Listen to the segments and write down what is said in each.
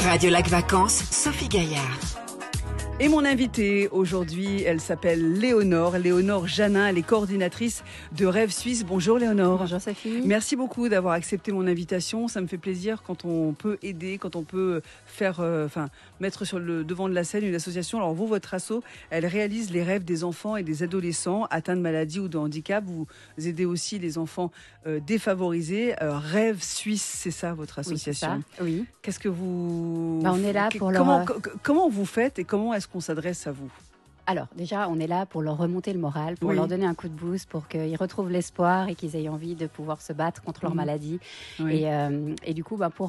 Radio Lac Vacances, Sophie Gaillard. Et mon invitée aujourd'hui, elle s'appelle Léonore Janin, elle est coordinatrice de Rêve Suisse. Bonjour Léonore. Bonjour Sophie. Merci beaucoup d'avoir accepté mon invitation. Ça me fait plaisir quand on peut aider, quand on peut faire, mettre sur le devant de la scène une association. Alors vous, votre asso, elle réalise les rêves des enfants et des adolescents atteints de maladie ou de handicap. Vous aidez aussi les enfants défavorisés. Rêve Suisse, c'est ça votre association? Oui, c'est ça. Oui. Qu'est-ce que vous... on est là pour comment vous faites et comment est-ce qu'on s'adresse à vous? Alors, déjà, on est là pour leur remonter le moral, pour leur donner un coup de boost, pour qu'ils retrouvent l'espoir et qu'ils aient envie de pouvoir se battre contre leur maladie. Oui. Et du coup, pour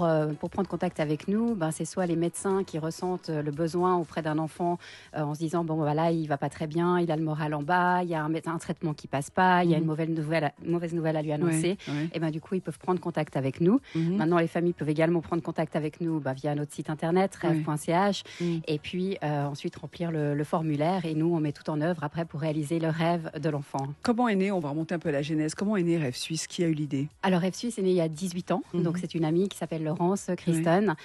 prendre contact avec nous, c'est soit les médecins qui ressentent le besoin auprès d'un enfant en se disant, voilà, il va pas très bien, il a le moral en bas, il y a un traitement qui passe pas, il y a une mauvaise nouvelle à lui annoncer. Et du coup, ils peuvent prendre contact avec nous. Maintenant, les familles peuvent également prendre contact avec nous via notre site internet, rêve.ch, et puis ensuite remplir le formulaire. Et nous, on met tout en œuvre après pour réaliser le rêve de l'enfant. Comment est né, on va remonter un peu à la genèse, comment est né Rêve Suisse? Qui a eu l'idée? Alors Rêve Suisse est né il y a 18 ans. Donc c'est une amie qui s'appelle Laurence Christon,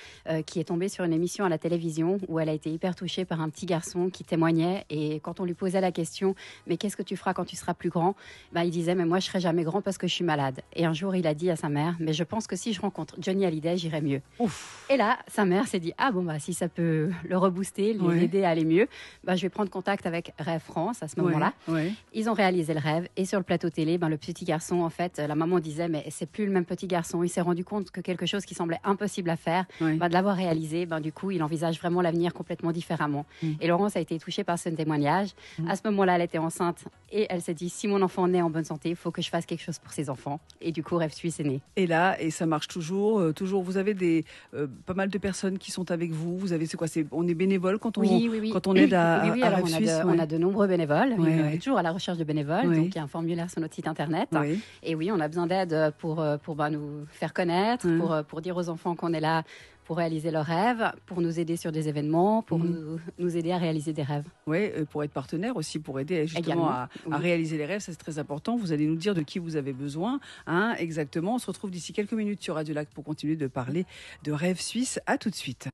qui est tombée sur une émission à la télévision où elle a été hyper touchée par un petit garçon qui témoignait. Et quand on lui posait la question, mais qu'est-ce que tu feras quand tu seras plus grand? Il disait, mais moi je serai jamais grand parce que je suis malade. Et un jour il a dit à sa mère, mais je pense que si je rencontre Johnny Hallyday, j'irai mieux. Ouf. Et là, sa mère s'est dit, si ça peut le rebooster, l'aider à aller mieux, je vais prendre contact avec Rêve France à ce moment-là. Ils ont réalisé le rêve et sur le plateau télé, le petit garçon, en fait, la maman disait, mais c'est plus le même petit garçon. Il s'est rendu compte que quelque chose qui semblait impossible à faire, de l'avoir réalisé, du coup, il envisage vraiment l'avenir complètement différemment. Et Laurence a été touchée par ce témoignage. À ce moment-là, elle était enceinte et elle s'est dit, si mon enfant naît en bonne santé, il faut que je fasse quelque chose pour ses enfants. Et du coup, Rêve Suisse est né. Et là, et ça marche toujours. Vous avez pas mal de personnes qui sont avec vous. Vous avez, on est bénévole quand on aide à Rêve Suisse. On a de nombreux bénévoles. On est toujours à la recherche de bénévoles. Donc, il y a un formulaire sur notre site internet. Et oui, on a besoin d'aide pour nous faire connaître, pour dire aux enfants qu'on est là pour réaliser leurs rêves, pour nous aider sur des événements, pour nous aider à réaliser des rêves. Oui, pour être partenaire aussi, pour aider justement à réaliser les rêves, ça c'est très important. Vous allez nous dire de qui vous avez besoin, exactement. On se retrouve d'ici quelques minutes sur Radio Lac pour continuer de parler de Rêve Suisse. À tout de suite.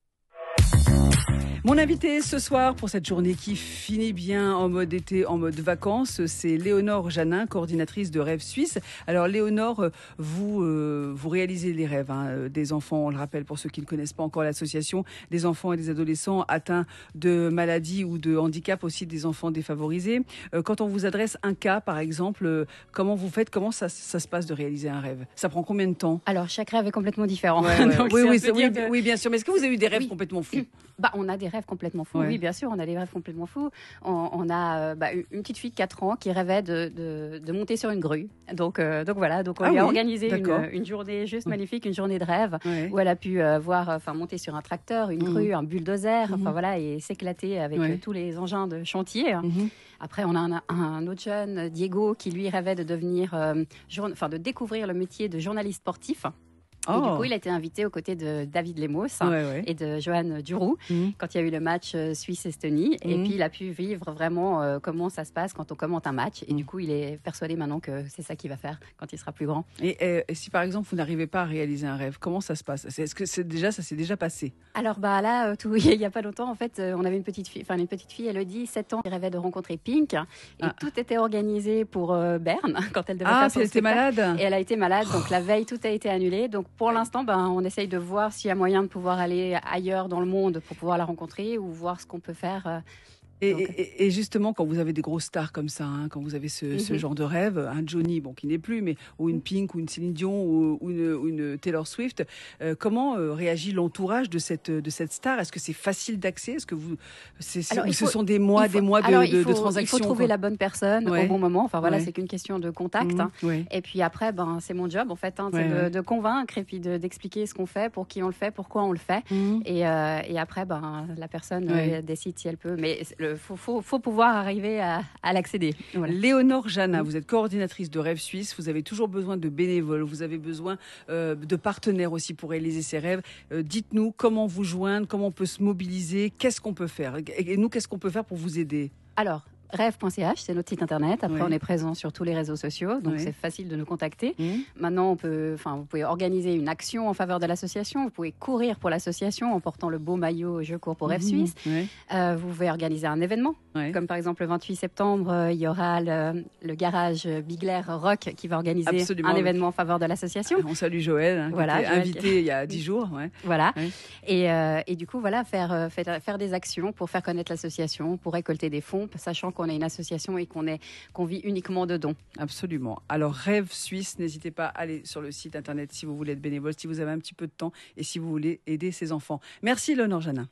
Mon invité ce soir pour cette journée qui finit bien en mode été, en mode vacances, c'est Léonore Janin, coordinatrice de Rêve Suisse. Alors Léonore, vous réalisez les rêves des enfants, on le rappelle pour ceux qui ne connaissent pas encore l'association, des enfants et des adolescents atteints de maladies ou de handicap, aussi des enfants défavorisés. Quand on vous adresse un cas par exemple, comment vous faites, comment ça se passe de réaliser un rêve? Ça prend combien de temps? Alors chaque rêve est complètement différent. Oui, bien sûr. Mais est-ce que vous avez eu des rêves complètement fous? On a des rêves complètement fous. Oui, bien sûr, on a des rêves complètement fous. On a une petite fille de 4 ans qui rêvait de monter sur une grue. Donc voilà, on lui a organisé une journée juste magnifique, une journée de rêve où elle a pu monter sur un tracteur, une grue, un bulldozer, et s'éclater avec tous les engins de chantier. Après, on a un autre jeune, Diego, qui lui rêvait de devenir, de découvrir le métier de journaliste sportif. Et du coup, il a été invité aux côtés de David Lemos et de Johan Duroux quand il y a eu le match Suisse-Estonie. Et puis, il a pu vivre vraiment comment ça se passe quand on commente un match. Et du coup, il est persuadé maintenant que c'est ça qu'il va faire quand il sera plus grand. Et si, par exemple, vous n'arrivez pas à réaliser un rêve, comment ça se passe? Est-ce que ça s'est déjà passé? Alors, il n'y a pas longtemps, en fait, on avait une petite fille, Elodie, 7 ans, qui rêvait de rencontrer Pink. Et tout était organisé pour Berne, quand elle devait faire son spectacle. Elle était malade. Et elle a été malade, donc la veille, tout a été annulé. Donc, pour l'instant, on essaye de voir s'il y a moyen de pouvoir aller ailleurs dans le monde pour pouvoir la rencontrer ou voir ce qu'on peut faire. Et justement, quand vous avez des grosses stars comme ça, quand vous avez ce genre de rêve, un Johnny, qui n'est plus, mais ou une Pink, ou une Céline Dion, ou une Taylor Swift, comment réagit l'entourage de cette star? Est-ce que c'est facile d'accès? Est-ce que ce sont des mois de transactions? Il faut trouver la bonne personne au bon moment. C'est qu'une question de contact. Et puis après, c'est mon job en fait, c'est de convaincre et puis d'expliquer ce qu'on fait, pour qui on le fait, pourquoi on le fait. Et après, la personne décide si elle peut. Mais faut pouvoir arriver à l'accéder. Voilà. Léonore Janin, vous êtes coordinatrice de Rêve Suisse, vous avez toujours besoin de bénévoles, vous avez besoin de partenaires aussi pour réaliser ces rêves. Dites-nous comment vous joindre, comment on peut se mobiliser, qu'est-ce qu'on peut faire? Et nous, qu'est-ce qu'on peut faire pour vous aider? Alors, Rêve.ch, c'est notre site internet. Après, Oui. on est présent sur tous les réseaux sociaux, donc Oui. c'est facile de nous contacter. Mmh. Maintenant, vous pouvez organiser une action en faveur de l'association. Vous pouvez courir pour l'association en portant le beau maillot Je cours pour Rêve Suisse. Oui. Vous pouvez organiser un événement, Oui. comme par exemple le 28 septembre, il y aura le garage Bigler Rock qui va organiser Absolument, un oui. événement en faveur de l'association. On salue Joël, Voilà, qui était Joël invité il y a 10 jours. Ouais. Voilà. Oui. Et du coup, voilà, faire des actions pour faire connaître l'association, pour récolter des fonds, sachant qu'on est une association et qu'on vit uniquement de dons. Absolument. Alors, Rêve Suisse, n'hésitez pas à aller sur le site internet si vous voulez être bénévole, si vous avez un petit peu de temps et si vous voulez aider ces enfants. Merci, Léonore Janin.